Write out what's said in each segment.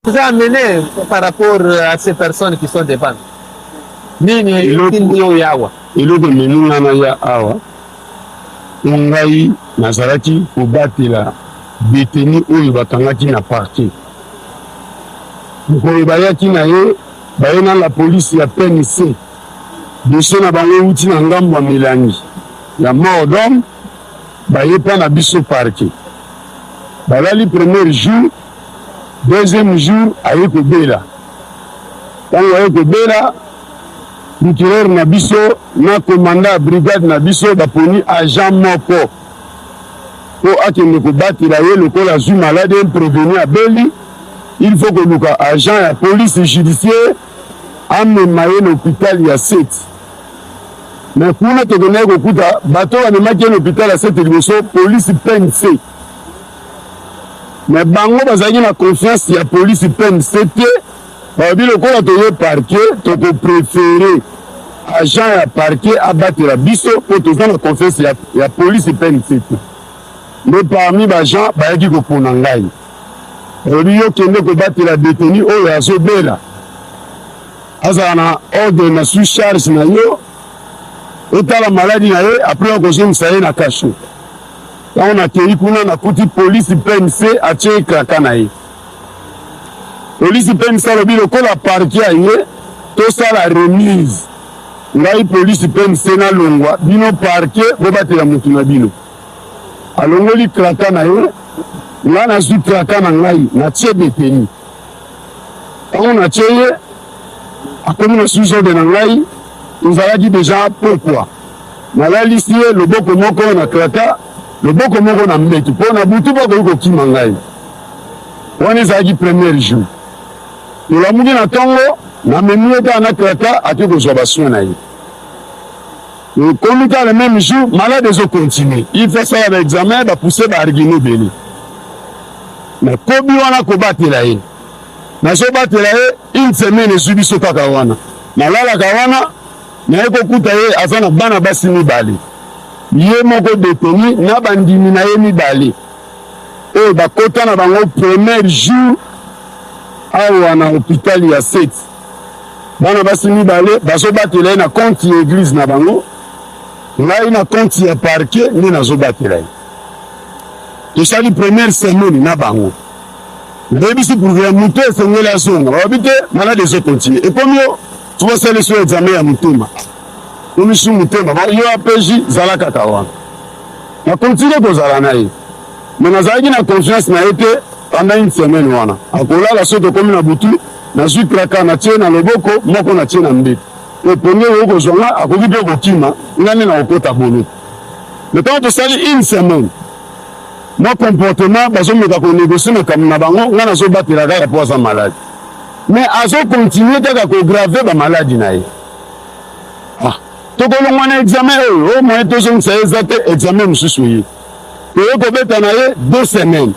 vous a amené par rapport à ces personnes qui sont devant? Nini ndio yawa eloko menunga na ya awa ngai nazalaki kobatela détenu oyo bakangaki na parquet mokolo bayaki na ye baye na la police ya PNC dossier na bango uti na ngambo ya milangi ya mort d'homme baye mpa na biso parquet balali premier jour deuxième jour aye kobela ntango aye kobela procureur na biso na commandant ya brigade na biso baponi agent moko po akende kobatela ye lokola azwi malade imprévenu abeli il faut koluka agent ya police judiciaire amema ye na hôpital ya 7 mais kuna tokendaki kokuta bato bamemaki ye na hôpital ya 7 liboso police PNC mais bango bazalaki na confiance ya police PNC te balobi lokola toye parquet tokopréféré agent ya parquet abatela biso po toza na confiance ya police PNC te nde parmi bagent bayaki kopona ngai olobi yo kende kobatela détenu oyo azobela azala na ordre na sous charge na yo otala maladi na ye apres okozongisa ye na kasho ntango nakei kuna nakuti police PNC atie ekraka na ye police PNC alobi lokola parquet ya ye tosala remise ngai police PNC nalongwa bino parquet bobatela motu na bino alongoli kraka na ye nga nazwi kraka na ngai natie détenu ntango natie ye akomi na sous ordre na ngai tozalaki deja pokwa nalalisi ye loboko moko na kraka loboko moko na mbetu mpo na butu bakoki kokima ngai wana ezalaki premier jour tolamuki na ntongo namemi ye kaka na kraka ake kozwa basoin na ye komi kaka le même jour malade ezokontinue il fait ça ba examen bapousse baargument ebele mais kobi wana kobatela ye nazobatela ye une semaine ezwi biso kaka wana nalalaka wana naye kokuta ye aza na bana basi mibale ye moko détenu na bandimi na ye mibale oyo bakota na bango premier jour awa na hôpital ya 7 bana basi mibale bazobatela ye na compte ya église na bango ngai na compte ya parquet nde nazobatela ye tosali première semaine na bango ndebisi prouver moto esengeli azonga babi te malade ezokontinue ekomi yo tokosala so examen ya motema komisu motema yo apeji zala kaka wana nakontinue kozala na ye me nazalaki na confiance na ye te pendant une semaine wana akolala so tokomi na butu nazwi kraka natie na loboko moko natie na mbeto epongi oyo kozwanga akoki mpe kokima nga nde na kokota bolo me ntango tosali une semaine mwa comportement bazomeka konégocie makambo na bango nga nazobatela kaka mpo aza maladi mais azokontinue kaka kograve bamaladi na ye tokolongwa na examen oyo o moye tozongisa ye eza te examen mosusu ye toye kobeta na ye 2 semaines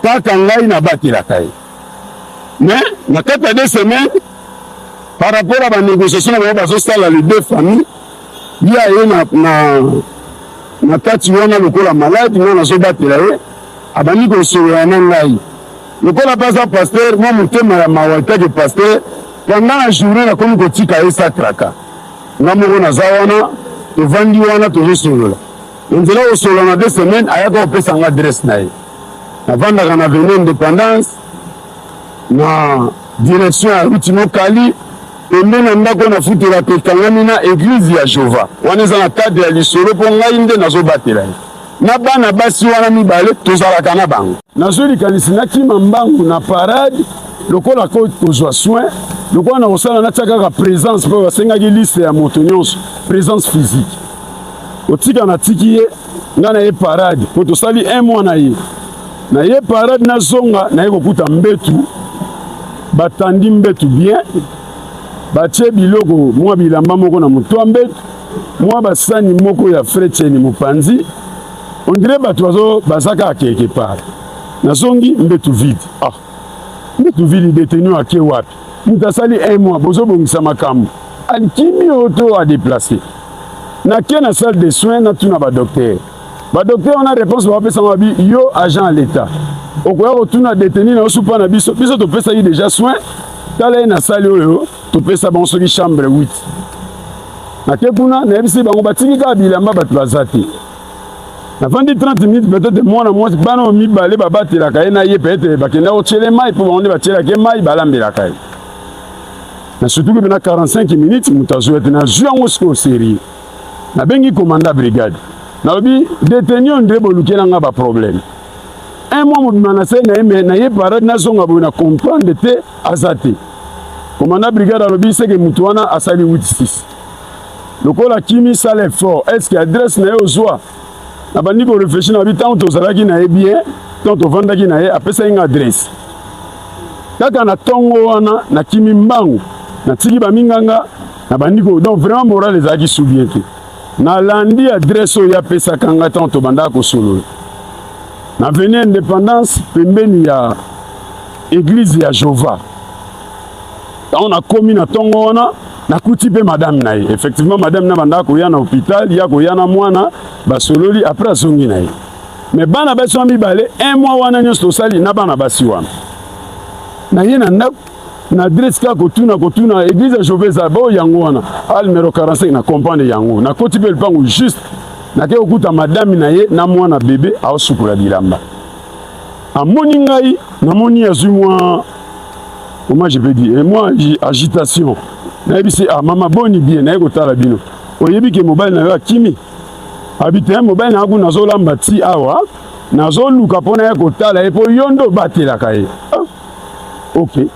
kaka ngai nabatelaka ye mais na kati ya 2 semaines par rapport à banégociation na bango bazosala les deux familles ye aye na kati wana lokola maladi nga nazobatela ye abandi kosolola na ngai lokola mpe aza paster mwa motema ya mawa etake paster pendant la journée nakomi kotika ye sakraka nga moko naza wana tovandi wana tozosolola nzela kosolola na 2 semaines ayaka kopesa nga adresse na ye navandaka na avenue indépendance na direction ya ruti mokali pembe na ndako nafutelaka ekangami na église ya Jehova wana eza na cadre ya lisolo mpo ngai nde nazobatela ye na bana basi wana mibale tozalaka na bango nazolikanisi nakima mbangu na parade lokola kozwa soin lokola na kosala natia kaka présence mpo basengaki liste ya moto nyonso présence physique otika natiki ye nga na ye parade mpo tosali 1 mois na ye parade nazonga na ye kokuta mbetu batandi mbetu bien batie biloko mwa bilamba moko na moto ya mbetu mwa basani moko ya fretieni mopanzi ondire bato bazaka akeke pare nazongi mbetu vide mbetu vide détenu ake wapi moto asali 1 mois bozobongisa makambo alikimi oto adeplace nake na salle de soins natuna badokter wana réponse bapesanga babi yo agent à l'état okoya kotuna détenu na osupa na biso topesaki déjà soin tala ye na sali oyo topesa bango soki chambre 8 nake kuna nayebisi bango batiki kaka bilamba bato baza te navandi 30 minutes peut-être mwana mwasi bana mibale babatelaka ye na ye peut-être bakenda kotyele mai mpo bango nde batyelaka ye mai balambelaka ye na surtout ke na 45 minutes moto azwa te nazwi yango sikoyo serie nabengi commanda brigade nalobi détenu ondre bolukelanga baproblème un mois mobima na se na ye parade nazonga boye na comprendre te aza te commanda brigade alobi seke moto wana asali 8-6 lokola kimi sala effort est-ce adresse na ye ozwa na bandi korefléchir na bi ntango tozalaki na ye bien ntango tovandaki na ye apesaki nga adresse kaka na ntongo wana nakimi mbangu natiki baminganga na bandi donc vraiment moral ezalaki subie te nalandi adresse oyo apesaka nga ntango tobandaka kosolola na veni indépendance pembeni ya église ya Jova ntango nakomi na ntongo wana nakuti mpe madame na ye effectivement madame na bandaka koya na hôpital ya koya na mwana basololi après azongi na ye mais bana basi wana mibale un mois wana nyonso tosali na bana basi wana na ye na ndako na adresse kaka kotuna église ya Jova eza bao yango wana numéro 45 na comprendre yango nakoti mpe lupango juste nake kokuta madame na ye na mwana bebe aosukola bilamba amoni ngai namoni azwi mwa comment je peux dire moi agitation nayebisi mama boni bien naye kotala bino oyebi ke mobali na yo akimi abite mobali na aku nazolamba ti awa nazoluka mpo na ye kotala ye mpo yo nde obatelaka ye ok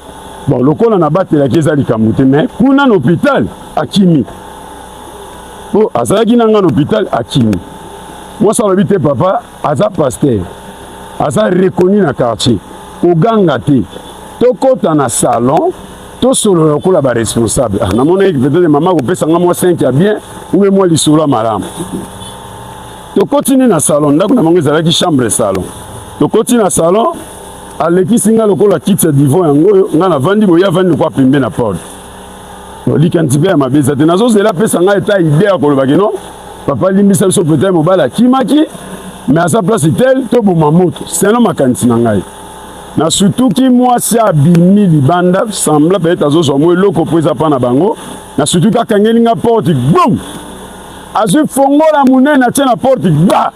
bon lokola nabatelaki eza likambo te mais kuna na hôpital akimi po azalaki na nga na hôpital akimi mwasi alobi te papa aza paster aza reconnu na quartier koganga te tokota na salon tosolola lokola baresponsable namonaki peut-être mama kopesanga mwa 5 ya bien ube mwa lisolo ya malamu tokoti ne na salon ndako na bango ezalaki chambre salon tokoti na salon alekisi nga lokola kiti ya divan yango oyo nga navandi boye avandi lokwa pembe na porte likanisi mpe ya mabe eza te nazozela apesa nga eta ide ya kolobaki non papa limbisa biso peut-être mobali akimaki mais aza place tel toboma moto seno makanisi na ngai na surtout ki mwasi abimi libanda sembla peut-être azozwa mwa eloko mpo eza mpa na bango na surtout kakangeli nga porte gbom azwi fongola monene atie na porte gba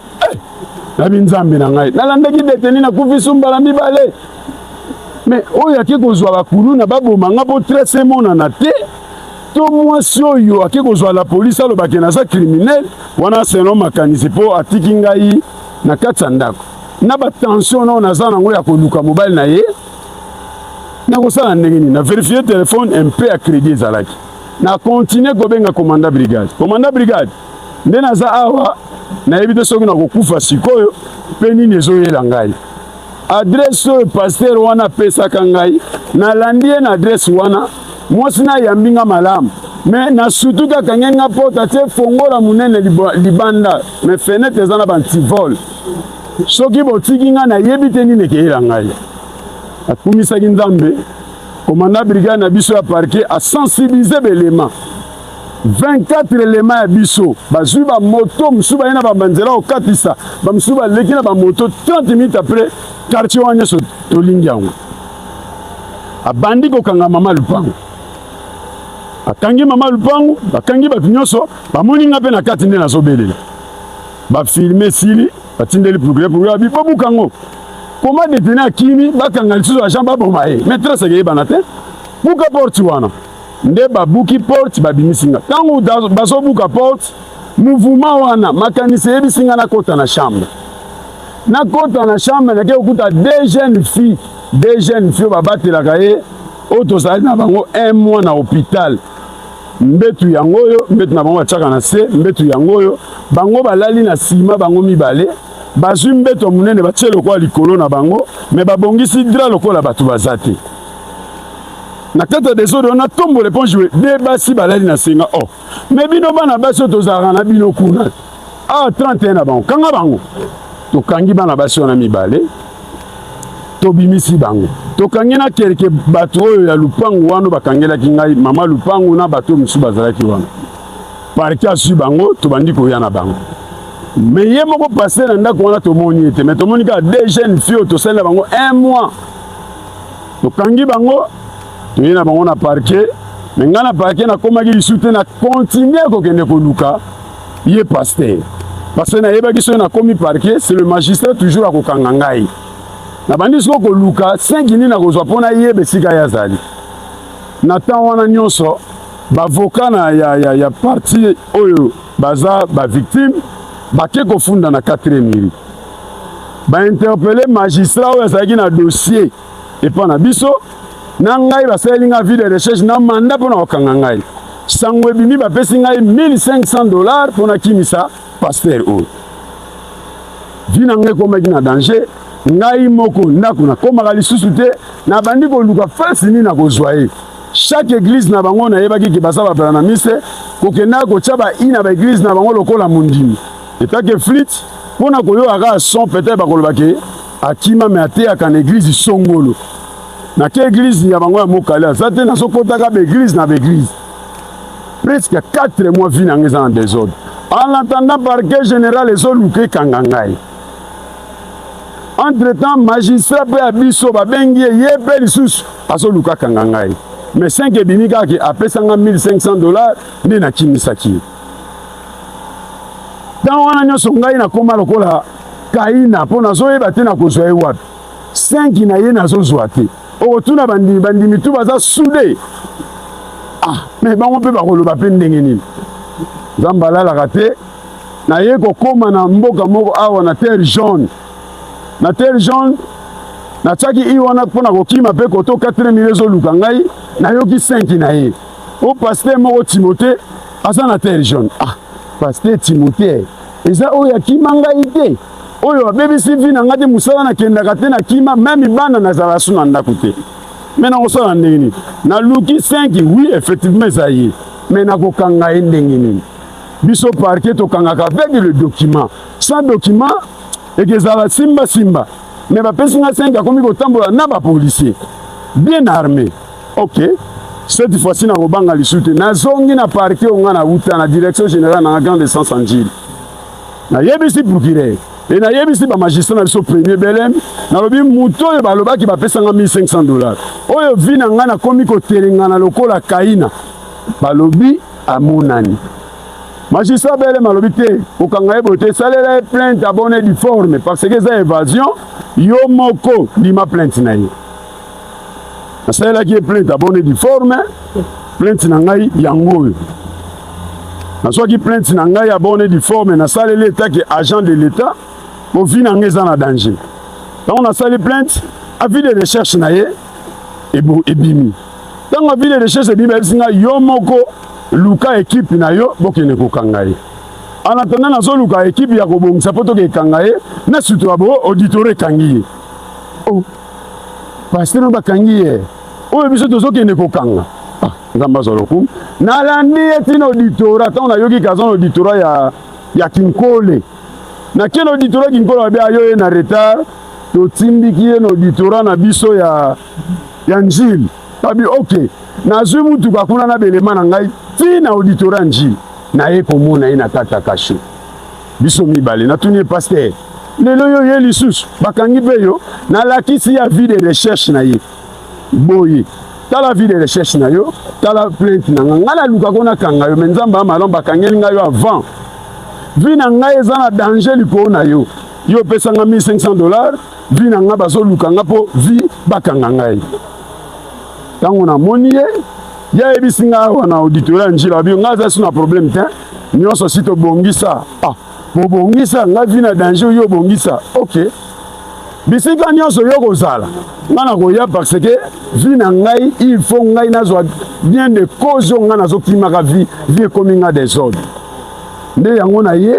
nabi nzambe na ngai nalandaki deteni nakufi sumbala mibale mais oyo ake kozwa bakulu na baboma nga mpo trese emonana te to mwasi oyo ake kozwa la polisi alobaki naza criminel wana seno makanisi mpo atiki ngai na kati ya ndako na batension na naza nango ya koluka mobali na ye nakosala ndenge nini na verifie telefone mpe ya crédit ezalaki na continue kobenga commanda brigade nde naza awa nayebi te soki nakokufa sikoyo mpe nini ezoyela ngai adresse oyo paster wana apesaka ngai nalandi ye na adresse wana mwasi nayambi nga malamu me na surtout kaka ngai nga porte atie fongola monene libanda me fenêtre eza na bantivole soki botiki nga nayebi te nini ekeyela ngai akumisaki nzambe commanda brigade na biso ya parquet asensibilize belema 24 éléments ya biso bazwi bamoto mosusu baye na babanzela kokatisa bamosusu baleki na bamoto 30 minutes après quartier wana nyonso tolingi yango abandi kokanga mama lupango akangi mama lupango bakangi bato nyonso bamoni nga mpe na kati nde nazobelela bafilme esili batindeli procureur bibobuka ngo koma deteni akimi bakanga lisusu agent baboma ye maîtresse ekeyebana te buka porte wana nde babuki porte babimisi nga ntango bazobuka porte mouvement wana makanisi eyebisi nga nakota na chambre nake kokuta deux jeunes filles oyo babatelaka ye oyo tozali na bango un mois na hôpital mbetu yango oyo mbetu na bango batiaka na se mbetu yango oyo bango balali na nsima bango mibale bazwi mbeto monene batie lokola likolo na bango me babongisi dra lokola bato baza te na kati ya desordre wana tombola mpo jwe de basi balali na senga me bino bana basi oyo tozalaka na bino kuna 31 na bango kanga bango tokangi bana basi wana mibale tobimisi bango tokangi na kelke bato oyo ya lupangu wana bakangelaki ngai mama lupangu na bato mosusu bazalaki wana parke asui bango tobandi koya na bango mais il y a beaucoup passé dans la cour tomoni était mais tomoni ka deux jeunes filles to sala bango 1 mois to kangi bango to yena bango na parquet mais ngana parquet na komaki lisuté na continuer ko kende ko luka yé pasteur parce que na yeba ki so na komi parquet c'est le magistrat toujours à ko kanga ngai na bandi so ko luka 5 ni na ko zwa pona yebe sika ya zali na temps wana nyonso ba avocat na ya parti oyo baza ba victime bake kofunda na 4e mili ba interpeller magistrat oyo azalaki na dossier epa na biso na ngai basali nga vie de recherche na mandat pona okanga ngai sango ebimi bapesi ngai $1500 pona kimisa pasteur oyo vie na ngai komaki na danger ngai moko ndako na komaka lisusu te na bandi koluka fasi nini na kozwa ye chaque église na bango na yebaki ke baza bapela na mise kokenda kotia baina baéglise na bango lokola mondimi etake flite mpona koyoaka son peut-être bakolobake akima me ateyaka na église songolo na ke église ya bango ya mokali aza te nazokotaka baéglise na baéglise presque 4 mois vi na ngai eza na désordre en attendant parquet général ezoluka ekanga ngai entre temps magistrat mpe ya biso babengi ye mpe lisusu azoluka kanga ngai mais 5 ebimi kaka apesanga $1500 nde nakimisaki ntango wana nyonso ngai nakoma lokola kaina mpo nazoyeba te na kozwa ye wapi 5 na ye nazozwa te okotuna bandimi tu baza sude mais bango mpe bakoloba mpe ndenge nini nzambe alalaka te naye kokóma na mboka moko awa na terre jaune na terre jaune natiaki i wana mpona kokima mpe koto 4 mili ezoluka ngai nayoki 5 na ye o paster moko timote aza na terre jaune paster timote eza oyo akima ngai te oyo abebisi vi na ngai te mosala nakendaka te na kima meme bana nazala su na ndako te me nakosala ndenge nini naluki 5 oui effectivement eza ye me nakokanga ye ndenge nini biso parquet tokangaka avec le document sans document ekezala simba mais bapesi nga 5 akomi kotambola na bapolisier bien armé ok cette fois-ci nakobanga lisu te nazongi na parquet onga na wuta na direction générale na grande essence en Gilles nayebisi procureur e nayebisi bamagistrat na biso premier belem nalobi moto oyo balobaki bapesanga $1500 oyo vi na ngai nakomi kotelengana lokola kaina balobi amonani magistrat belem alobi te okanga ye boye te esalela ye plainte abone difforme parce que eza évasion yo moko ndima plainte na ye nasalelaki ye plainte abone difforme plainte na ngai yango oyo nazwaki plainte na ngai abone difforme nasaleli etaki agent de l'état po vi na ngai eza na danger ntango nasali plainte avis de recherche na ye ebimi ntango avis de recherche ebimi ayebisi ngai yo moko luka ekipe na yo bokende kokanga ye en attendant nazoluka ekipe ya kobongisa mpo tokekanga ye na surtout abo auditoire ekangi ye paster bakangi ye oyo biso tozokende kokanga nzambe azwa lokumu nalandi ye ntina auditora ntango nayoki kaza na auditora ya kinkole nakende auditora kinkole babe ayo ye na retard totimbiki ye na auditora na biso ya njili babi ok nazwi mutuka kuna na belema na ngai ntina auditora ya njili naye komona ye na kati ya kasho biso mibale natuni ye paster lelo yo ye lisusu bakangi mpe yo nalakisi ya vie de recherche na ye boye tala vie de recherche na yo tala plainte na nga ngai naluka ko nakanga yo me nzambe ya malamu bakangeli ngai yo avant vi na ngai eza na danger likolo na yo yo opesanga $1500 vi na ngai bazoluka nga mpo vi bakanga ngai ntango namoni ye yayebisi ngai awa na auditoire ya njila babio ngai aza su na problème te nyonso si tobongisa bobongisa ngai vi na danger yo obongisa ok bisika nyonso yo kozala ngai nakoya parce que vi na ngai il faut ngai nazwa bien de cause oyo ngai nazokimaka vi ekomi nga desordre nde yango na ye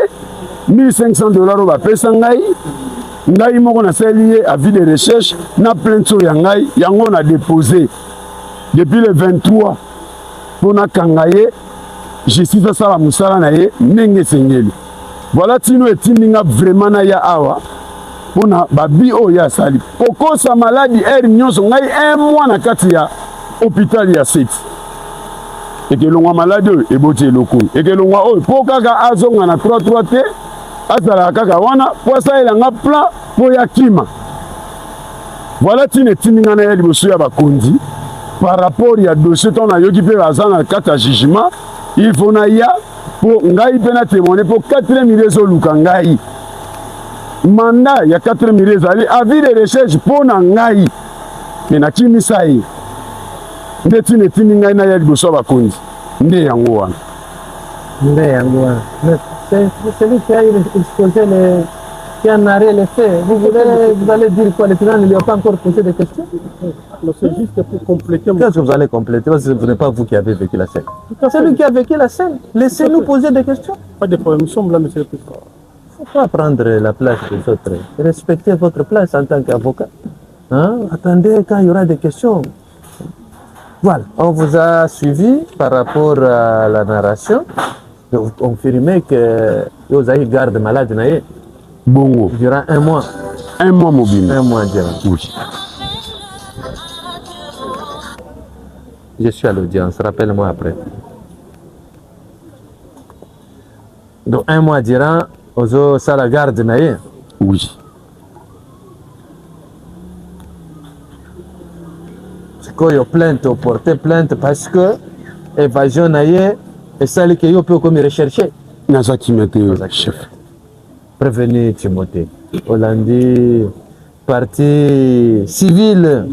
$1500 oyo bapesa ngai moko nasali ye avis de recherche na plainte oyo ya ngai yango na déposé depuis le 23 mpo nakanga ye justice asala mosala na ye ndenge esengeli voilà tino etindi nga vraiment na ya awa mpona babi oyo asali kokosa maladi ere nyonso ngai 1 mois na kati ya hôpital ya seti ekelongwa maladi oyo eboti elokolo ekelongwa oyo mpo kaka azonga na 33 te azala kaka wana po asalelanga plan po ya kima. Voilà tine tininga na ya liboso ya bakonzi par rapport ya dossier ton na yoki pe baza na kati ya jugement il faut na ya po ngai pe na témoigner po 4 millions ezoluka ngai mandat ya 4 millions ezali avis de recherche po na ngai me na kimisa ye nde tine tininga na ya liboso ya bakonzi nde yango wana. C'est celui qui a exposé qui en a les faits. Vous allez dire quoi? Les tribunaux ne lui ont pas encore posé des questions? C'est juste pour compléter. Qu'est-ce que vous allez compléter? Parce que ce n'est pas vous qui avez vécu la scène. C'est lui qui a vécu la scène. Laissez-nous poser des questions. Pas de problème, nous sommes là, monsieur le président. Il ne faut pas prendre la place des autres. Respectez votre place en tant qu'avocat. Hein? Attendez quand il y aura des questions. Voilà, on vous a suivi par rapport à la narration. Vous confirmez que vous avez garde malade. Bongo. Durant 1 mois. 1 mois mobile. 1 mois durant. Oui. Je suis à l'audience, rappelle-moi après. Donc 1 mois durant, vous avez la garde. Oui. C'est que vous plainte, vous portez plainte parce que évasion naïe et celle que vous pouvez rechercher. Nasa qui mettait chef. Prévenez Timothée. Hollandi, parti civil,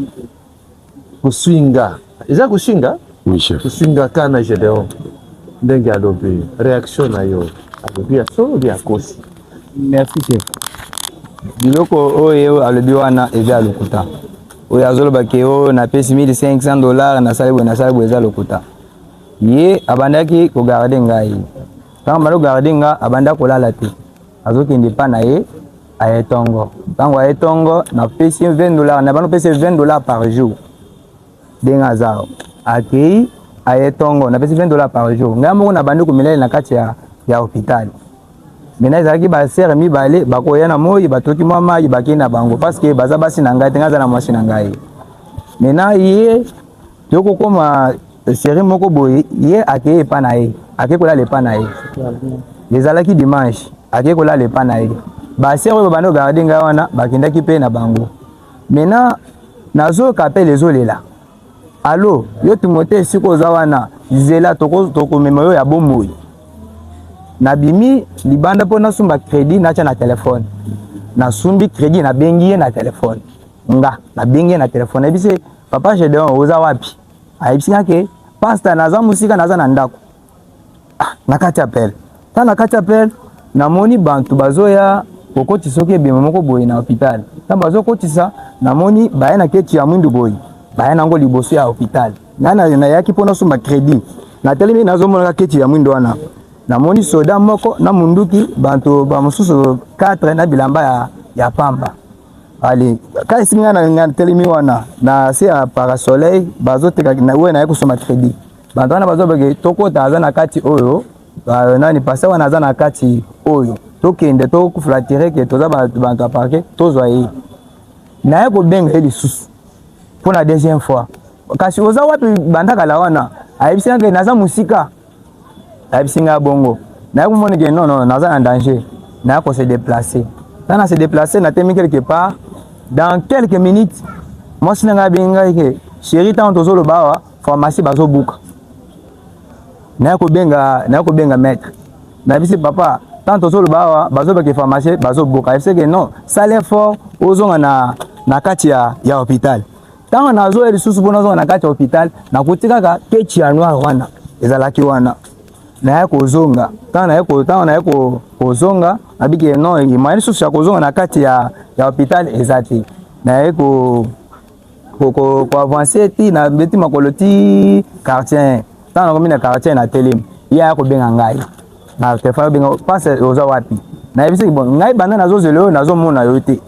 Kuswinga. Is that Kuswinga? Oui, chef. Kuswinga kana Gédéon. Dengue adobe. Réaction na yo. Adobe ya so bien kosi. Merci chef. Biloko oyo alobi wana eza lokuta. Oyo azoloba ke o na pesi $1,500 na salibwe eza lokuta. Ye abandaki ko garder ngai. Quand malo garder nga abanda kolala te. Azokende pa na ye ayetongo. Tango ayetongo na pesi $20 na bano pesi $20 par jour. Denga zao. Akei ayetongo na pesi $20 par jour. Ngamo na bandi ko milele na kati ya hôpital. Mena ezalaki ba sere mibale bakoya na moyi batoki mama ibaki na bango parce que baza basi na ngai tenga za na mwasi na ngai. Mena ye yoko koma série moko boye ye akei pa na ye akei kola le pa na ye. Ezalaki dimanche akei kola le pa na ye. Ba sere bano garder ngai wana bakindaki pe na bango. Mena nazo kapel ezolela. Allo yo Timothée siko za wana zela toko memoyo ya bomoi. Nabimi libanda po nasumba crédit nacha na téléphone. Nasumbi crédit na bengi na téléphone. Nga na bengi na téléphone. Ebise papa Gédéon oza wapi? Ayibisi ke pastor naza musika naza na ndako. Ah nakati appel. Ta nakati appel namoni bantu bazoya kokoti soki ebima moko boye na hôpital. Ta bazo kotisa namoni baye na keti ya mwindu boye. Baye nango liboso ya hôpital. Ngana na yaki po nasumba crédit. Na telemi nazomona keti ya mwindu wana. Namoni soda moko na munduki bantu ba mususu 4 na bilamba ya pamba. Ali kai singa na telemi wana na se ya parasoleil bazoteka na we na yako soma crédit. Bantu wana bazobege tokota aza na kati oyo nani pasa wana aza na kati oyo. Tokende to kuflatire ke toza bantu aparke tozwa yi. Na yako benga eli susu. Pour la deuxième fois. Kasi oza wapi bandaka la wana ayibisa ke naza musika. Ayibsinga bongo. Na yako moni ke non naza en danger. Na yako se déplacer. Tana se déplacer na temi quelque part dans quelques minutes. Moi sinanga benga ke chéri tant tozolo bawa pharmacie bazo buka. Na yako benga maître. Na bisi papa tant tozolo bawa bazo beke pharmacie bazo buka. Ayibse ke non, salaire fort ozonga na kati ya hôpital. Tant nazo eli susu bona zonga na kati ya hôpital na kutika ka kechi ya noir wana. Ezalaki wana. Na yako zonga tana yako kozonga abike no imani susu ya kozonga na kati ya hôpital ezati na yako ko avancer ti na beti makoloti quartier tana komina quartier na telim ya yako benga ngai na tefa benga passe oza wapi na yebisi bon ngai banda nazozelo nazomona yote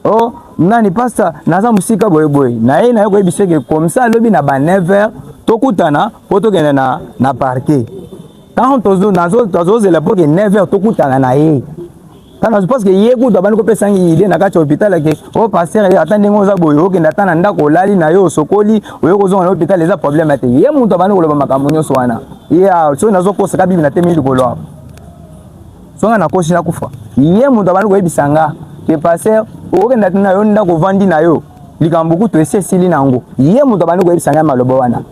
oh nani pasta naza musika boyeboy na ye na yako yebisi ke comme ça lobi na ba 9h tokutana poto kende na parquet. Quand on a la pour que 9h tokutana na ye. Quand je pense que ye ku dabana ko pesa ngi na kati hôpital ke o pasteur attendez ngoza boyo ke ndatana ndako lali na yo sokoli oyo ko zonga na hôpital les problème ate ye muntu abana ko loba makambo nyoso wana. Ya so nazo ko saka bibi na temi likolo. songa na kosi na kufa ye mutu abandi koyebisa nga ke paster okokenda te na yo ndako ovandi na yo likambo kutu esi esili nango ye mutu abandi koyebisa nga maloba wana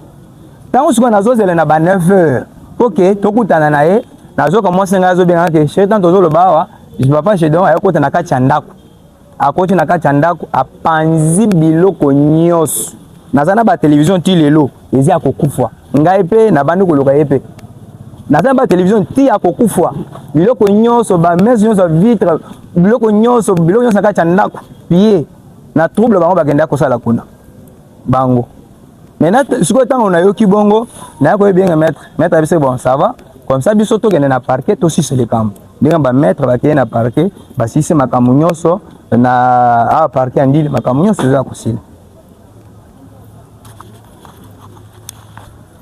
ntango sikoyo nazozela na ba 9h ok tokutana na ye nazoka mwasi ngai azobengaka ke chéri ntango tozoloba awa papa Gédéon ayokota na kati ya ndako akoti na kati ya ndako apanzi biloko nyonso naza na batelevizio ti lelo ezi akokufa ngai mpe nabandi koluka ye mpe naza na batelevizio ti akokufa biloko nyonso bamese nyonso vitre biloko nyonso na kati ya ndako piye na trouble bango bakende kosala kuna bango maintenant sikoyo ntango nayoki bongo naya koyebenga maître abise bon ça va comme ça biso tokende na parquet tosisa likambo ndenge bamaître bakeye na parquet basisi makambo nyonso na awa parquet andili makambo nyonso eza kosila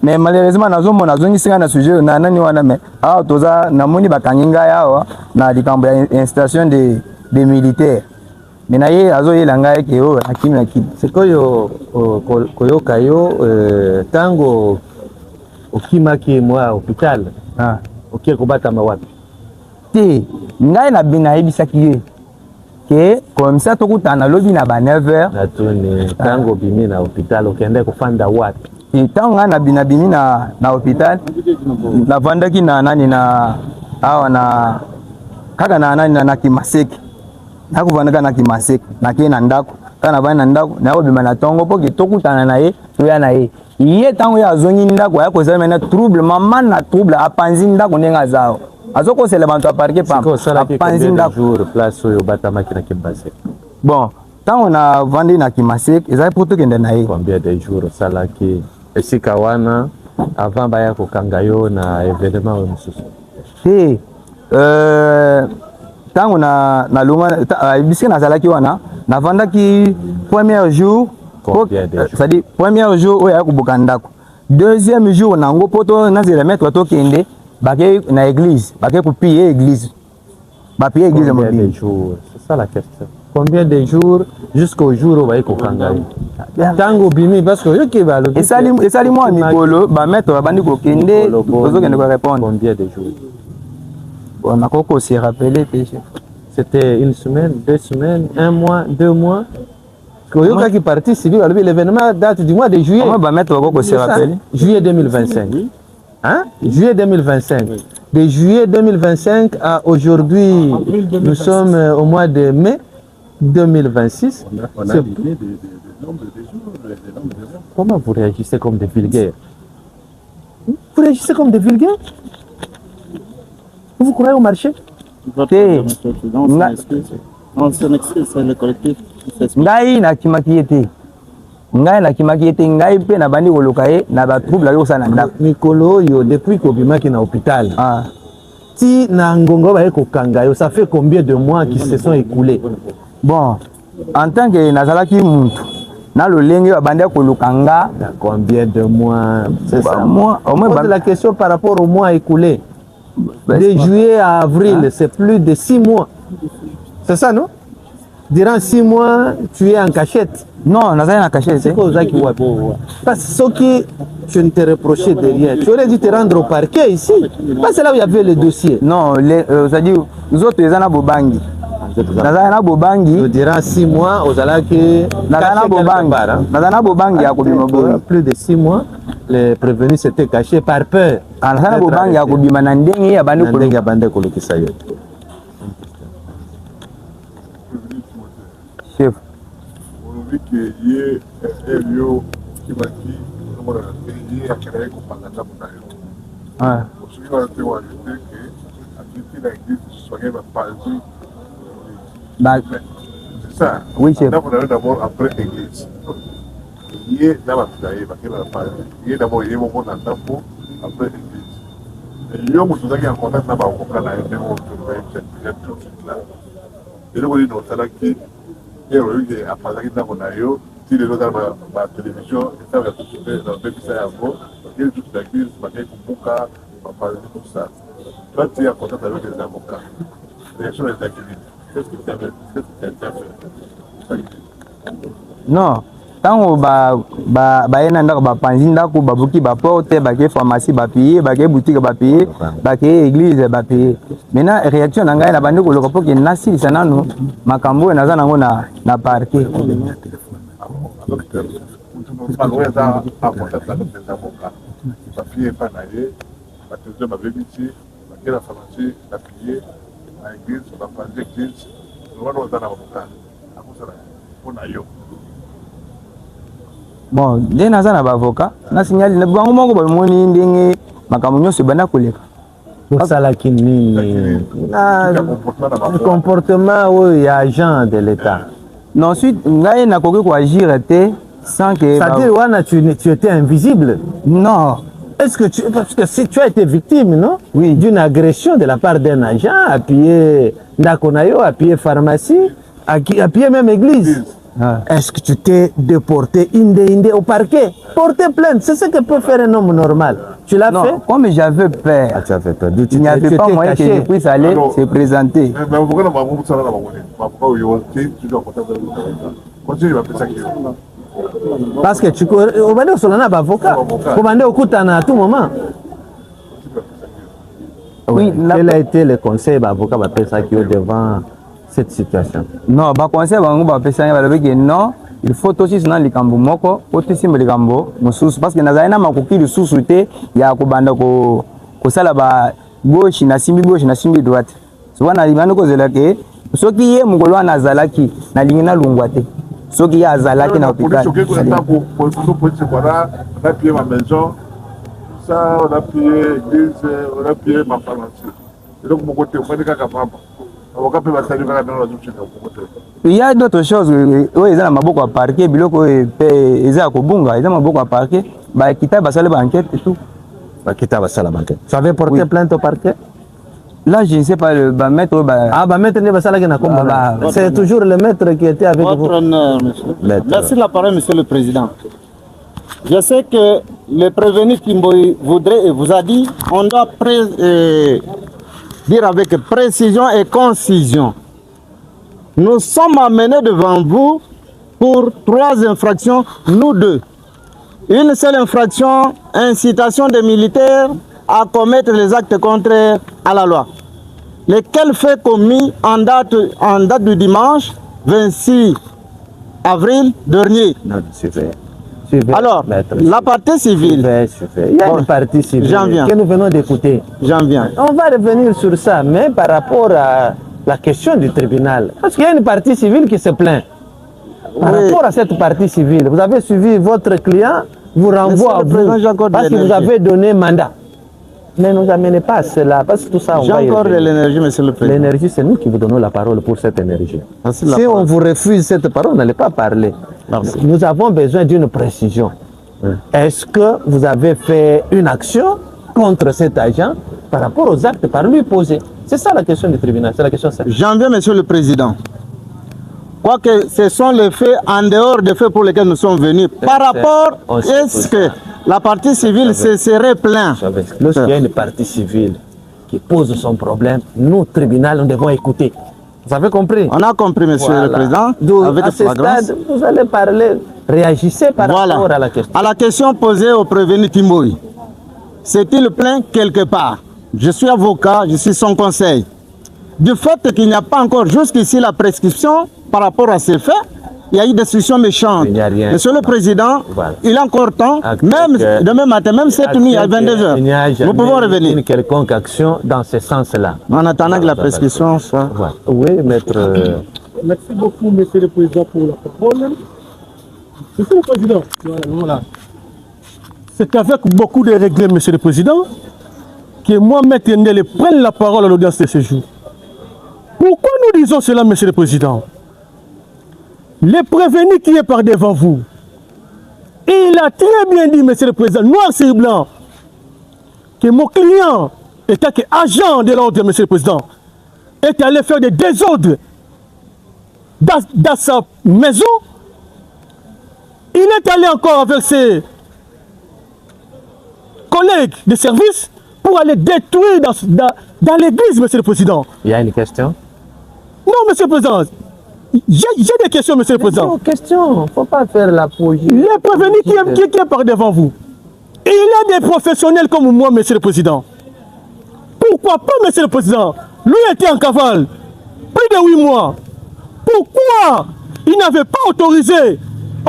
mais malheureusement nazomona azongisinga na sujet na nani wana mais awa toza namoni bakangi ngai awa na likambo ya installation de militaire mais na ye azoyela ngai eke oyo akimi sikoyo koyoka yo ntango okimaki mwa hôpital okie kobatama wapi te ngai nayebisaki ye ke comme ça tokutana lobi na ba 9h natuni ntango obimi na hôpital okende kofanda wapi ntango ngai nabimi na hôpital navandaki na nani na awa na kaka na nani na Kimaseki nakuvandaka na Kimaseki nakei na ndako kaka navandi na ndako nakobima na ntongo mpo ke tokutana na ye toya na ye ye ntango ye azongi ndako aya kozala mena trouble mama na trouble apanzi ndako ndenge azao azokosela bantu aparke apanzi ndako place oyo obatamaki na Kimaseki bon ntango navandi na Kimaseki ezali mpo tokende na ye combien de jours osalaki esika wana avant baya kokanga yo na événement oyo mosusu te ntango bisika nazalaki wana navandaki premier jour c'est-à-dire premier jour oyo aya kobuka ndako deuxième jour nango mpo nazela maître tokende bake na église bake kopie église bapie église mobile c'est ça la question combien de jours jusqu'au jour où baye kokanga yo ntango bimi parce que yoki balobi esali mwa mikolo bamaître babandi kokende tozokende korépondre combien de jours bon nakoko aussi rappeler c'était une semaine 2 semaines 1 mois 2 mois koyokaki partie civile balobi l'événement date du mois de juillet bamaître bakoko aussi rappeler juillet 2025 hein juillet 2025 de juillet 2025 à aujourd'hui nous sommes au mois de mai 2026. On a l'idée des nombres de jours. Comment vous réagissez comme des vulgaires? Vous réagissez comme des vulgaires? Vous croyez au marché? On s'en excuse, c'est le collectif. Ngai nakimaki ye te ngai mpe nabandi koluka ye na batrouble ayo kosala na ndako mikolo oyo depuis kobimaki na hôpital ti na ngongo baye kokanga yo ça fait combien de mois qui se sont écoulés? Bon, en tant que nazalaki muntu na lolenge babandi koluka nga combien de mois? C'est ça. Moi, au moins la question par rapport au mois écoulé. De juillet à avril, c'est plus de 6 mois. C'est ça, non? Durant 6 mois, tu es en cachette. Non, nazali en cachette. C'est quoi qui parce que ce qui je ne te reprochais de rien. Tu aurais dû te rendre au parquet ici. Parce que là où il y avait le dossier. Non, c'est-à-dire nous autres les ana bobangi. Nazali na bobangi. Durant 6 mois, aux alaki. Nazali bobangi ya kobima bobangi. Plus de 6 mois, les prévenus s'étaient cachés par peur. Nazali bobangi ya kobima na ndenge ya bandi koleki ya bandi kolekisa yo. Chef. Que ye elio kibaki nomona ye akere kopanga nzambo na yo soki wana te wana te ke akiti na église soki bapanzi c'est ça oui chef ndambo na yo d'abord après église ye na bato na ye bakei na bapanzi ye d'abord ye moko na ndambo après église yo moto ozalaki en contact na bakoka na yo ndenge otoya tout de suite là eloko nini osalaki et oyoki apazaki ndako na yo ti lelo eza na télévision esala ya kosupe na bebisa yango bakei toute l'église bakei kobuka bapanzi tout ça toi tu es en contact avec les avocats réaction ezalaki nini qu'est-ce que tu as fait non Tango baena ndako bapanzi ndako babuki baporte bake pharmacie bapayer bake boutique bapayer bake église bapayer. Maintenant réaction na ngai na bandi ko loko poki nasilisa nanu makambo naza nango na parquet. Bon, dès naza na avocat, na signali na bango moko ba moni ndenge makambo nyonso banda koleka. Osala kinini le comportement ya agent de l'État. Non, ensuite ngai na koki ko agir te sans que c'est-à-dire wana tu étais invisible. Non. Est-ce que parce que si tu as été victime, non? Oui. D'une agression de la part d'un agent, appuyé Ndakonayo, appuyé pharmacie, appuyé même église. Ah. Est-ce que tu t'es déporté inde au parquet? Porter plainte, c'est ce que peut faire un homme normal. Tu l'as fait? Non, comme j'avais peur. Ah, tu as fait peur. Il n'y avait pas moyen que je puisse aller se présenter. Parce que tu es avocat. Commandé au Koutana à tout moment. Oui, quel a été le conseil d'avocat devant cette situation? Non, ba conseil bango ba pesa ba lobeki non, il faut aussi dans les kambo moko, aussi les kambo mususu parce que nazaina makoki lisusu te ya ko banda ko sala ba gauche na simbi droite. So wana libano ko zelake soki ye mugolo na zalaki na lingina lungwa te. Soki ya zalaki na hôpital. Ça, on a payé l'église, on a payé ma pharmacie. Et donc, mon côté, on fait des cas capables. Il y a d'autres choses. Oui, ils ont beaucoup à parquer. Ils ont beaucoup à parquer. Bah, quitter, bah, ça les banquettes et tout. Bah, quitter, bah, ça la banquette. Tu avais porté plainte au parquet? Là, je ne sais pas, le maître. Ah, bah, maître, c'est toujours le maître qui était avec vous. Votre honneur, monsieur. Merci de la parole, monsieur le président. Je sais que le prévenu Kimboï voudrait et vous a dit on doit dire avec précision et concision. Nous sommes amenés devant vous pour 3 infractions, nous 2. Une seule infraction, incitation des militaires à commettre les actes contraires à la loi. Lesquels faits commis en date du dimanche 26 avril dernier. Non, super. Alors, la partie civile. Il y a une partie civile que nous venons d'écouter. J'en viens. On va revenir sur ça, mais par rapport à la question du tribunal. Parce qu'il y a une partie civile qui se plaint. Par rapport à cette partie civile, vous avez suivi votre client, vous renvoie à vous parce que vous avez donné mandat. Ne nous amenez pas à cela, parce que tout ça, on va J'ai encore de l'énergie, monsieur le président. L'énergie, c'est nous qui vous donnons la parole pour cette énergie. Si on vous refuse cette parole, vous n'allez pas parler. Nous avons besoin d'une précision. Est-ce que vous avez fait une action contre cet agent par rapport aux actes par lui posés? C'est ça la question du tribunal, c'est la question simple. J'en viens, monsieur le président. Quoique ce sont les faits en dehors des faits pour lesquels nous sommes venus. Par rapport, est-ce que la partie civile se serait plainte? Lorsqu'il y a une partie civile qui pose son problème, nous, tribunal, nous devons écouter. Vous avez compris? On a compris, monsieur le président. Avec à ce stade, vous allez parler, réagissez par rapport à la question. À la question posée au prévenu Timboï, s'est-il plaint quelque part? Je suis avocat, je suis son conseil. Du fait qu'il n'y a pas encore jusqu'ici la prescription par rapport à ces faits, il y a eu des discussions méchantes. Il n'y a rien. Monsieur le Président, il est encore temps, même demain matin, même cette nuit à 22h, nous pouvons revenir. Une quelconque action dans ce sens-là. En attendant que la prescription soit... Oui, maître... Merci beaucoup, monsieur le Président, pour la parole. Monsieur le Président, voilà. C'est avec beaucoup de regrets, monsieur le Président, que moi, maître Ndele, prenne la parole à l'audience de ce jour. Pourquoi nous disons cela, monsieur le Président? Le prévenu qui est par devant vous, il a très bien dit, monsieur le Président, noir sur blanc, que mon client, étant agent de l'ordre, monsieur le Président, est allé faire des désordres dans sa maison. Il est allé encore avec ses collègues de service pour aller détruire dans l'église, monsieur le Président. Il y a une question? Non, monsieur le Président. J'ai des questions, Monsieur le Président. Question, il ne faut pas faire l'apologie. Les prévenus qui est par devant vous. Et il y a des professionnels comme moi, Monsieur le Président. Pourquoi pas, Monsieur le Président? Lui était en cavale plus de 8 mois. Pourquoi il n'avait pas autorisé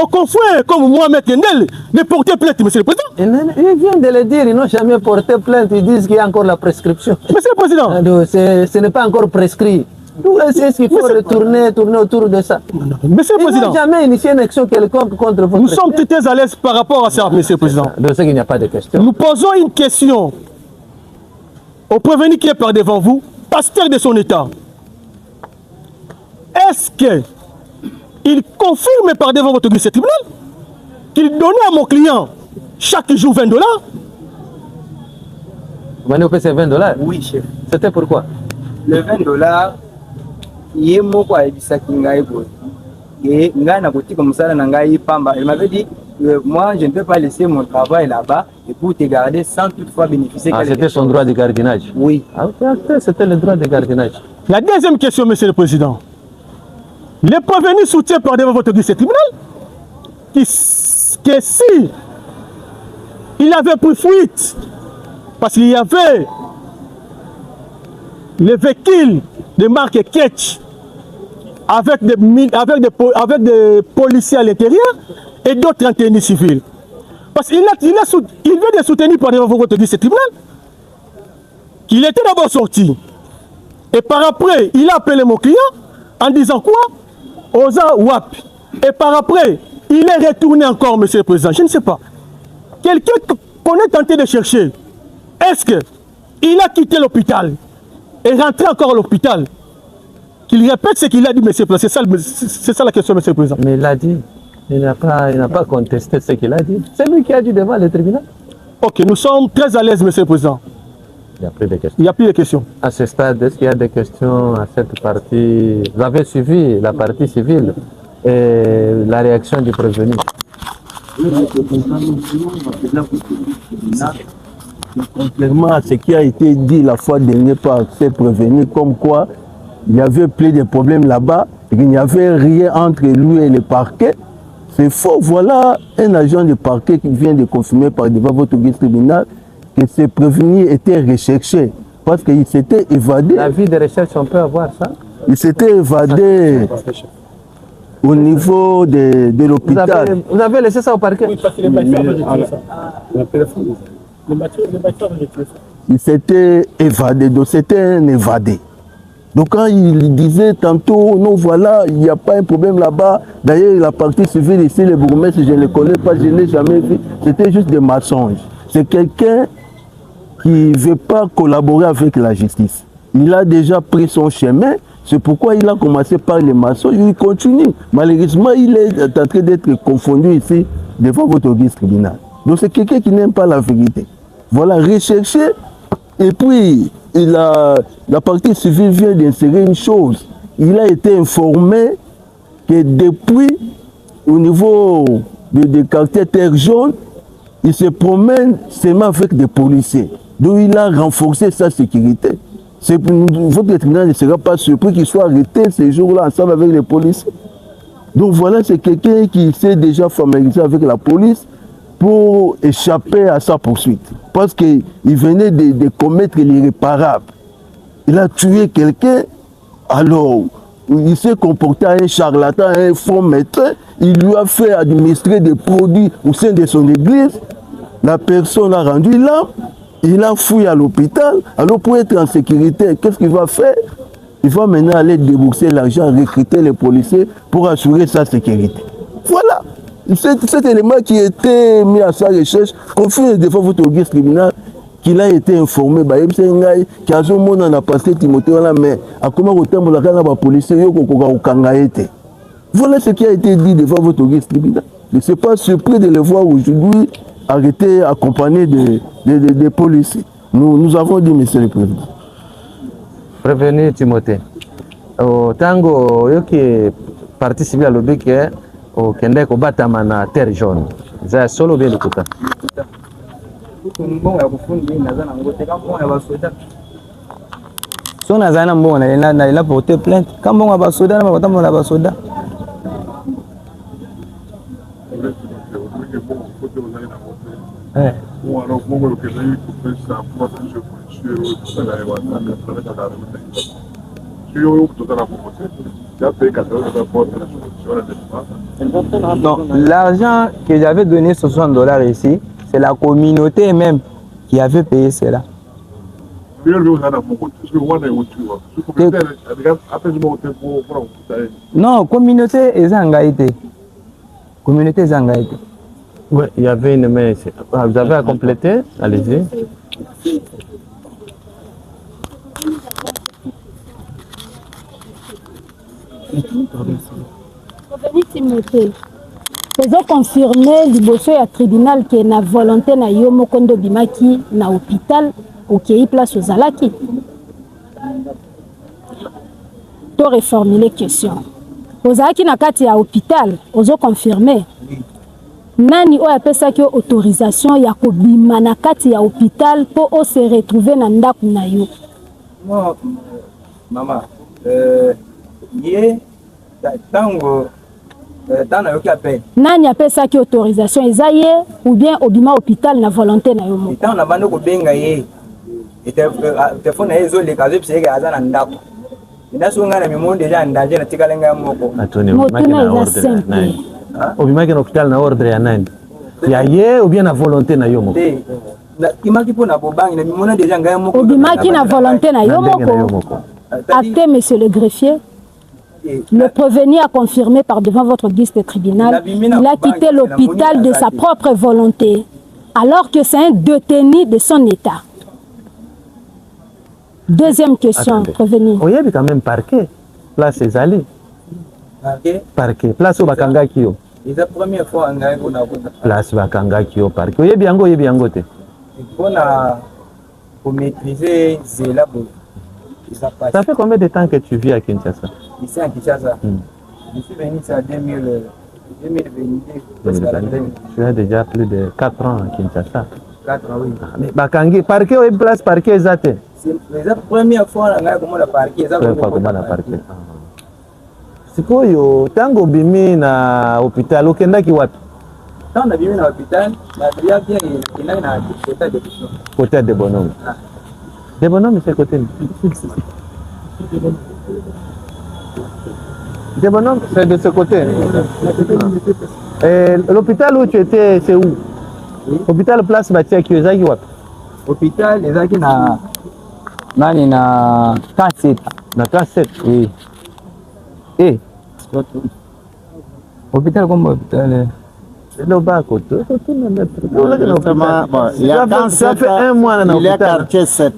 aux confrères comme moi, M. Kendel, de porter plainte, Monsieur le Président? Ils viennent de le dire, ils n'ont jamais porté plainte, ils disent qu'il y a encore la prescription. Monsieur le Président, ce n'est pas encore prescrit. Est-ce qu'il faut tourner autour de ça? Monsieur le Président, ils n'ont jamais initié une action quelconque contre vous. Nous sommes très à l'aise par rapport à ça, Monsieur le Président. Donc c'est qu'il n'y a pas de question. Nous posons une question au prévenu qui est par devant vous, pasteur de son État. Est-ce qu'il confirme par devant votre tribunal qu'il donnait à mon client chaque jour $20? Vous m'avez payé $20? Oui, chef. C'était pourquoi? Le $20, il est moko à ebisaki ngai boy. Et ngai na boutique comme ça na ngai pamba. Il m'avait dit moi je ne peux pas laisser mon travail là-bas et pour te garder sans toutefois bénéficier. Ah, c'était son droit de gardiennage. Oui. Ah, c'était le droit de gardiennage. La deuxième question, Monsieur le Président. Les prévenus soutiennent par devant votre tribunal que si il avait pris fuite parce qu'il y avait les véhicules de marque Ketch avec des policiers à l'intérieur et d'autres en tenue civile. Parce qu'il vient de soutenir par devant votre tribunal qu'il était d'abord sorti. Et par après, il a appelé mon client en disant quoi? Oza Wap. Et par après, il est retourné encore, Monsieur le Président. Je ne sais pas. Quelqu'un qu'on est tenté de chercher, est-ce qu'il a quitté l'hôpital et rentré encore à l'hôpital? Qu'il répète ce qu'il a dit, Monsieur le Président. C'est ça la question, Monsieur le Président. Mais il l'a dit. Il n'a pas contesté ce qu'il a dit. C'est lui qui a dit devant le tribunal. Ok, nous sommes très à l'aise, Monsieur le Président. Il n'y a plus de questions. Il n'y a plus de questions. À ce stade, est-ce qu'il y a des questions à cette partie? Vous avez suivi la partie civile et la réaction du prévenu. Contrairement à ce qui a été dit la fois dernière par ces prévenus, comme quoi il y avait plus de problèmes là-bas et qu'il n'y avait rien entre lui et le parquet, c'est faux. Voilà un agent de parquet qui vient de confirmer par devant votre guide tribunal que ces prévenus étaient recherchés parce qu'ils s'étaient évadés. La vie de recherche, on peut avoir ça? Ils s'étaient évadés au niveau de l'hôpital. Vous avez laissé ça au parquet? Oui, parce que les bâtisseurs avaient ça. Les bâtisseurs avaient ça. Ils s'étaient évadés, donc c'était un évadé. Donc quand il disait tantôt, non voilà, il n'y a pas un problème là-bas. D'ailleurs, la partie civile ici, le bourgmestre, je ne le connais pas, je ne l'ai jamais vu. C'était juste des mensonges. C'est quelqu'un qui ne veut pas collaborer avec la justice. Il a déjà pris son chemin. C'est pourquoi il a commencé par les mensonges. Il continue. Malheureusement, il est en train d'être confondu ici devant votre guide tribunal. Donc c'est quelqu'un qui n'aime pas la vérité. Voilà, rechercher. Et puis, la partie civile vient d'insérer une chose. Il a été informé que depuis, au niveau des quartiers Terre Jaune, il se promène seulement avec des policiers. Donc il a renforcé sa sécurité. Votre tribunal ne sera pas surpris qu'il soit arrêté ces jours-là ensemble avec les policiers. Donc voilà, c'est quelqu'un qui s'est déjà familiarisé avec la police pour échapper à sa poursuite. Parce qu'il venait de commettre l'irréparable. Il a tué quelqu'un, alors il s'est comporté à un charlatan, à un faux médecin. Il lui a fait administrer des produits au sein de son église. La personne a rendu l'âme. Il a fouillé à l'hôpital. Alors pour être en sécurité, qu'est-ce qu'il va faire? Il va maintenant aller débourser l'argent, recruter les policiers pour assurer sa sécurité. Voilà. Cet élément qui était mis à sa recherche, confirme devant votre guide tribunal qu'il a été informé. Qui a a passé Timothée mais à comment la policier voilà ce qui a été dit devant votre guide tribunal. Je ne suis pas surpris de le voir aujourd'hui arrêté accompagné des policiers. Nous avons dit, Monsieur le Président. Prévenu Timothée. Au tango, yoki partie civile à l'obéque, au Kende Kobatama na Terre Jaune. Ça solo bien le kota. so nazali na mbongo nalela porter plainte ka mbongo ya basoda na bakotambola na basoda Non, l'argent que j'avais donné $60 ici, c'est la communauté même qui avait payé cela. Non, communauté est engagée. Communauté est engagée. Oui, il y avait une main ici. Ah, vous avez à compléter? Allez-y. Timothée, faisons confirmer liboso ya tribunal que na volonté na yo mokondo bimaki na hôpital okei place ozalaki. To reformuler question. Ozalaki na kati ya hôpital, ozo confirmer. Nani oyo apesaki autorisation ya kobima na kati ya hôpital po o se retrouver na ndako na yo? Non, maman, tango tana yoki appel. Nani apesaki autorisation eza ye ou bien obima hôpital na volonté na yo mo? Tango na bando ko benga ye. Téléphone na ezo le kazo pseke aza na ndako. Nda songa na mimo déjà ndaje na tikalenga ya moko. Atoni makina na ordre na nani? Obimaki na hôpital na ordre ya nani? Ya ye ou bien na volonté na yo moko? Kimaki po na bobangi na mimo na déjà ngaya moko. Obimaki na volonté na yo moko? Acté, monsieur le greffier. Le prévenu a confirmé par devant votre guise de tribunal, il a quitté l'hôpital de sa propre volonté, alors que c'est un détenu de son état. Deuxième question, prévenu. Oui, il y a quand même parquet. Place Ezali. Parquet. Place au Bakanga Kyo. C'est la première fois en Gaïko. Place Bakanga Kyo, parquet. Oui, il y a bien goté. Pour maîtriser Zéla. Ça fait combien de temps que tu vis à Kinshasa? Ici à Kinshasa. Je suis venu en 2022. Tu as déjà plus de 4 ans à Kinshasa. 4 ans, oui. Mais Bakangi, parquet ou place parquet Zate? C'est la première fois qu'on a parqué. Sikoyo, tango bimi na hôpital, okendaki wapi? Tango bimi na hôpital, na bien na côté de Bonhomme. Côté de Bonhomme. De Bonhomme, c'est côté. De Bonhomme, c'est de ce côté. L'hôpital où tu étais, c'est où? Hôpital Place Batia qui est wapi? Hôpital, les aki na nani na K7. Na K7, oui. Eh. Hôpital comme hôpital. Le bas côté. Il y a ça fait un mois dans il y a l'hôpital. quartier 7.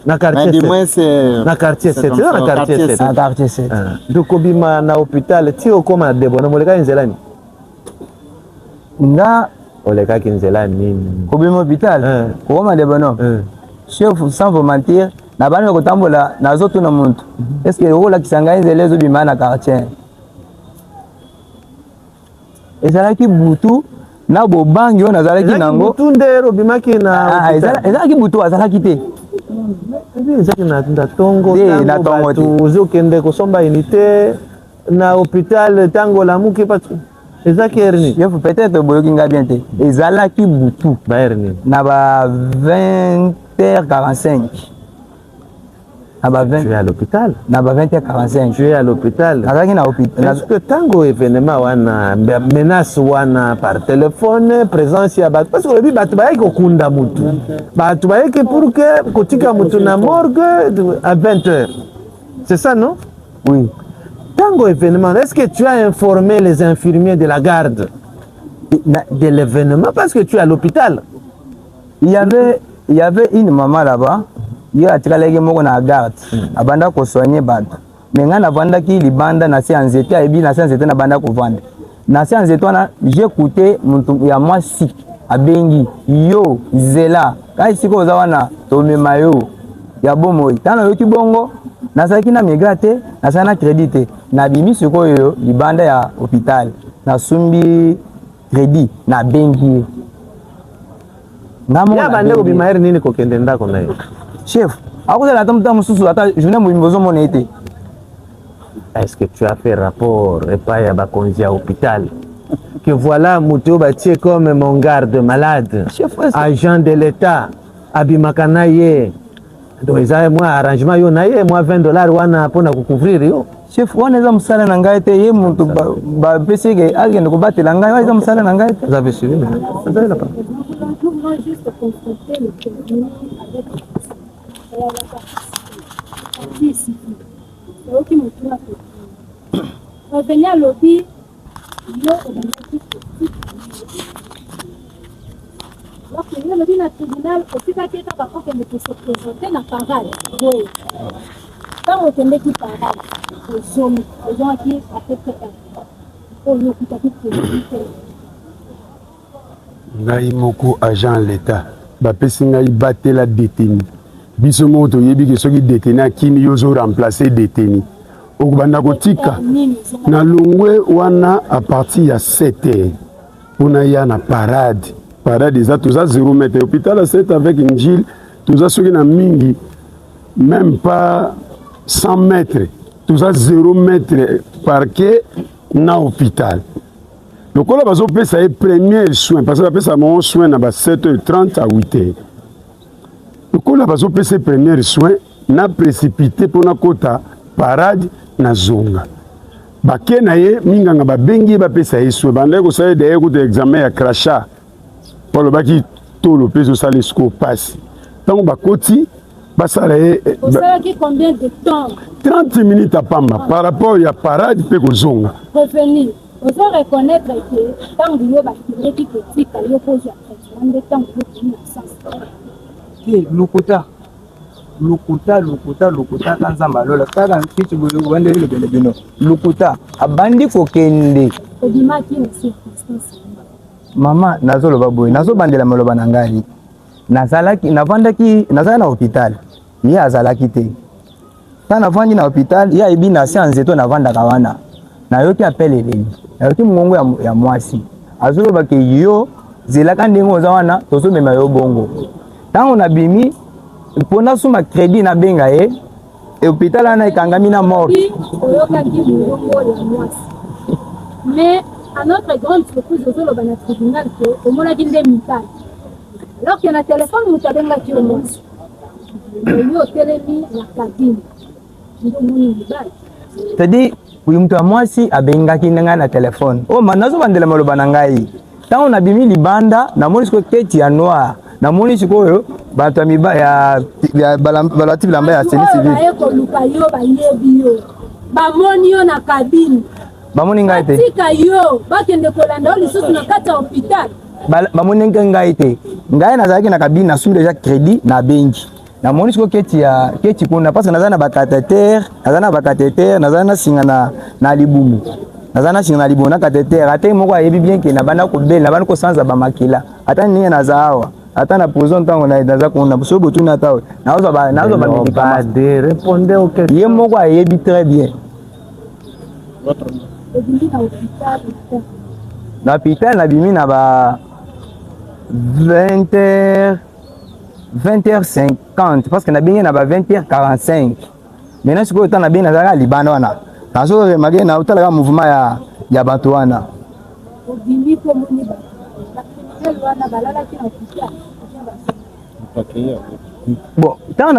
Na quartier 7. Mais du moins c'est na quartier 7. C'est na quartier 7. Na quartier 7. Donc obima na hôpital ti okoma de Bonhomme oleka nzelani. Nga oleka kinzelani nini? Obima hôpital. Okoma de Bonhomme. Chef, sans vous mentir, na bana ko tambola na zoto na muntu. Est-ce que ola kisanga nzele zo bima na quartier? Ezalaki butu na bobangi on azalaki nango. Butu ndero bimaki na ezalaki butu azalaki te. Ezalaki na tongo na tongo te. Ozokende kosomba unité na hôpital tango la muki patu. Ezalaki erni. Yef peut-être boyoki nga bien te. Ezalaki butu ba erni. Na ba 20h45. Tu es à l'hôpital? Na ba 20h45. Tu es à l'hôpital? Azalaki na hôpital. Est-ce que tango événement wana menace wana par téléphone présence ya bat parce que le batu ba yeko kunda mutu. Batu ba yeke pour que kotika mutu na morgue à 20h. C'est ça non? Oui. Tango événement, est-ce que tu as informé les infirmiers de la garde de l'événement parce que tu es à l'hôpital? Il y avait une maman là-bas. Il y a des gens na garde. Abanda ko soigner bande. Mais nga na vanda ki libanda na séance été et bien na séance été na banda ko vendre. Na séance été na j'ai écouté muntu ya mwasi abengi yo zela. Kai siko za wana to mema yo ya bomo. Tana yo ki bongo na saki na migrate na sana crédité. Na bimi siko yo libanda ya hôpital. Na sumbi crédit na bengi. Ya bande ko bimaire nini ko kende ndako na yo. Chef, akozala ata muta mosusu ata journée mobimba ozomona ete. Est-ce que tu as fait rapport epai ya bakonzi ya hôpital que voilà moto batie comme mon garde malade agent de l'état abimaka na ye donc eza mwa arrangement yo na ye mwa $20 wana mpona kocouvrir yo chef wana eza mosala na ngai te ye moto bapesi eke akende kobatela ngai wana eza mosala na ngai te. vous avez suivi vous avez la parole. Nous voulons juste confronter le prévenu avec la partie ici. C'est eux qui me trouvent à côté. Revenir à lobby, alors que le lobby na tribunal, aussi pas qu'il y ait un rapport qui peut se présenter dans la parole. Quand on te met qui parle, les gens qui a fait très on nous coûte à tout ngai moko agent l'État bapesi ngai batela détenu biso moko toyebi ke soki détenu akimi yo zo remplacer détenu okubanda kotika na longwe wana à partir ya 7h mpona ya na parade eza toza 0 mètre hôpital à 7 avec une gile toza soki na mingi même pas 100 mètres toza 0 mètre parquet na hôpital. Donc on a besoin de faire les premiers soins parce que la personne a soin à 7h30 à 8h. Donc on a besoin de faire les premiers soins na précipité pour na kota parade na zonga. Baké na ye minganga ba bengi ba pesa ye soin bande ko sa de écoute examen ya crachat pour le baki to le peso ça les score passe. Donc ba koti ba sala ye ça qui combien de temps 30 minutes à pamba par rapport ya parade pe ko zonga. Revenir. On doit reconnaître que tant que nous avons qui critique, il faut que nous avons temps Lokuta kanzamba lola kaka kitu wende ile beno Lokuta abandi kokende odimaki na circonstance mama nazolo baboy nazo bandela maloba na ngai nazalaki navandaki nazala na hôpital ye azalaki te kana vandi na hôpital ya ibina séance to navanda kawana na yoki appelle leli na yoki mongo ya mwasi azolo bake yo zelaka ndengo za wana tozo mema yo bongo tango na bimi pona suma crédit na benga e hôpital ana ikangami na mort oyoka ki mongo ya mwasi mais à notre grande surprise ozolo bana tribunal que au mona kinde mitali alors que na téléphone mutabenga ki o mwasi yo telemi na cabine ndio moni mbali c'est-à-dire oui mtu wa mwasi abengaki nanga na telefone oh manazo bandela maloba na ngai tango na bimi libanda na moni siko keti ya noir na moni siko yo bato ya balati bilamba ya seni civil ba eko luka yo ba yebi yo ba moni yo na cabine ba moni ngai te tika yo ba kende kolanda oli susu na kata hôpital ba moni ngai te ngai nazalaki na cabine na sum déjà crédit na benki na moni siko keti kuna parce que nazana ba catéter nazana singa na libumu nazana singa na libumu na catéter ate moko ayebi bien que na bana ko bela na bana ko sanza ba makila ata ninga nazawa ata na prison tango na naza kuna so botu na tawo nazo ba pas de répondre aux questions ye moko ayebi très bien na hôpital na bimi na ba 20h50 parce que na bingi na ba 20h45 maintenant siko temps na bingi na zaka libanda wana nazo remarquer na utala mouvement ya bato wana obimi ko moni ba wana balala ki na hôpital bon tant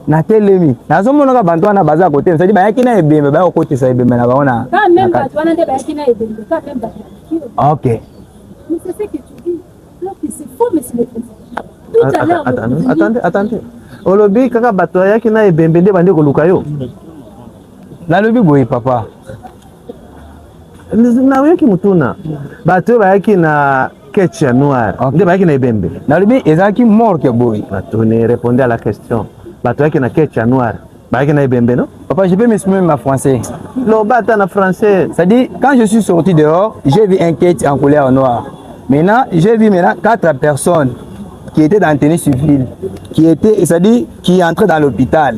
na telemi nazo mona ka bantu wana baza côté c'est-à-dire ba yaki na ebembe ba côté sa ebembe na baona quand même bato wana nde ba yaki na ebembe quand même bato OK mais c'est ce que tu dis donc c'est faux mais c'est tout à l'heure attendez olobi kaka bato yaki na ebembe nde bande koluka yo na lobi boy papa na yoki mutuna bato bayaki na ketch noir nde bayaki na ebembe na lobi ezaki mort ke boy attendez répondez à la question bato yaki na ketch noir bayaki na ebembe non papa je peux m'exprimer en français lo bata na français c'est-à-dire quand je suis sorti dehors j'ai vu un ketch en couleur noire maintenant j'ai vu 4 personnes qui étaient dans la tenue civile c'est-à-dire qui entraient dans l'hôpital.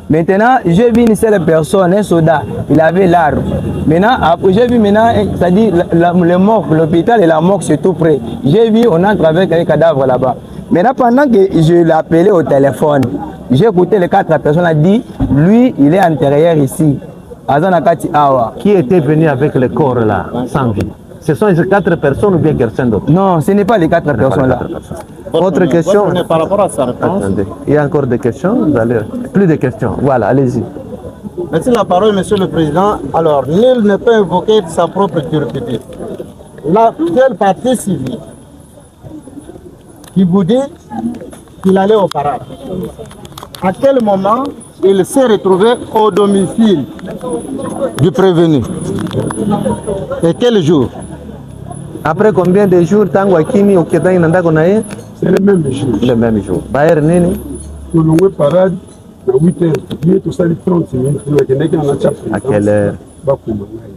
Maintenant, j'ai vu une seule personne, un soldat, il avait l'arme. Maintenant, j'ai vu c'est-à-dire le mort, l'hôpital et la mort, c'est tout près. J'ai vu, on entre avec un cadavre là-bas. Maintenant, pendant que je l'ai appelé au téléphone, j'ai écouté les 4 personnes, a dit, lui, il est intérieur ici. Azanakati Awa. Qui était venu avec le corps là, sans vie? Ce sont ces 4 personnes ou bien quelqu'un d'autre? Non, ce n'est pas les 4 personnes là. Autre question? Par rapport à sa réponse. Attendez, il y a encore des questions? Vous allez... Plus de questions. Voilà, allez-y. Merci la parole, Monsieur le Président. Alors, nul ne peut invoquer sa propre turpitude. Quelle partie civile qui vous dit qu'il allait au parade? À quel moment il s'est retrouvé au domicile du prévenu? Et quel jour? Après combien de jours, tangu akimi ukidhani nandako na yeye? C'est le même jour. Le même jour. Bayer nini? Tulongo parade à 8h. Bien tout ça, les 30 minutes. À quelle heure?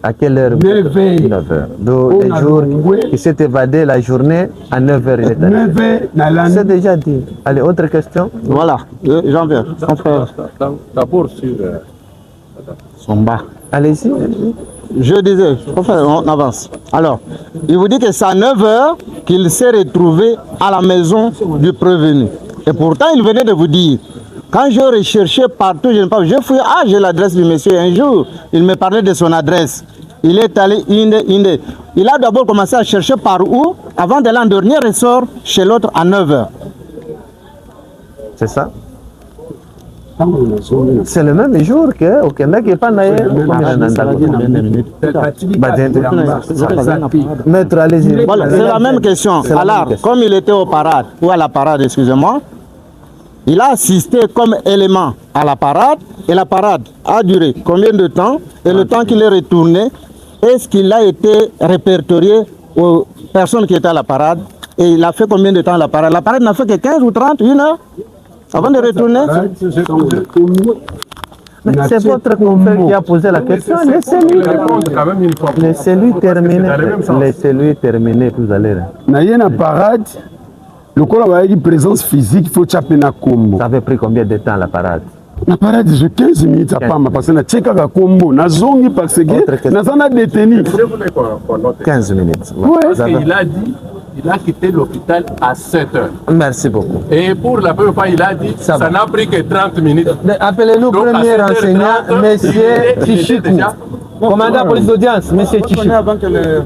À quelle heure? 9h. 9h. Donc, le jour qui s'est évadé la journée, à 9h, il est arrivé. 9h, c'est déjà dit. Allez, autre question? Voilà, Jean-Pierre. D'abord sur Son bas. Allez-y. Je disais, enfin, on avance. Alors, il vous dit que c'est à 9h qu'il s'est retrouvé à la maison du prévenu. Et pourtant, il venait de vous dire, quand je recherchais partout, je ne sais pas, je fouille, j'ai l'adresse du monsieur. Un jour, il me parlait de son adresse. Il est allé, il a d'abord commencé à chercher par où, avant d'aller en dernier ressort chez l'autre à 9h. C'est ça? C'est le même jour que au Kenya qui est pas naïf. Maître, allez-y. Voilà, c'est la même question. Alors, comme il était au parade, ou à la parade, excusez-moi, il a assisté comme élément à la parade, et la parade a duré combien de temps? Et le temps qu'il est retourné, est-ce qu'il a été répertorié aux personnes qui étaient à la parade? Et il a fait combien de temps à la parade? La parade n'a fait que 15 ou 30, 1 heure avant de retourner. C'est votre confrère qui a posé la question. Laissez-lui terminer. Laissez-lui terminer, vous allez. Naye na parade, le corps a une présence physique, il faut taper na combo. Ça avait pris combien de temps la parade? La parade, j'ai 15 minutes à pas parce que na tcheka ka combo, na zongi parce que na zana détenu. 15 minutes. Il a quitté l'hôpital à 7h. Merci beaucoup. Et pour la première fois, il a dit ça n'a pris que 30 minutes. Appelez-nous premier enseignant, monsieur Chichikou. Commandant police d'audience, monsieur Chichikou.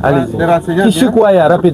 Allez-y. Chichikou, rapide.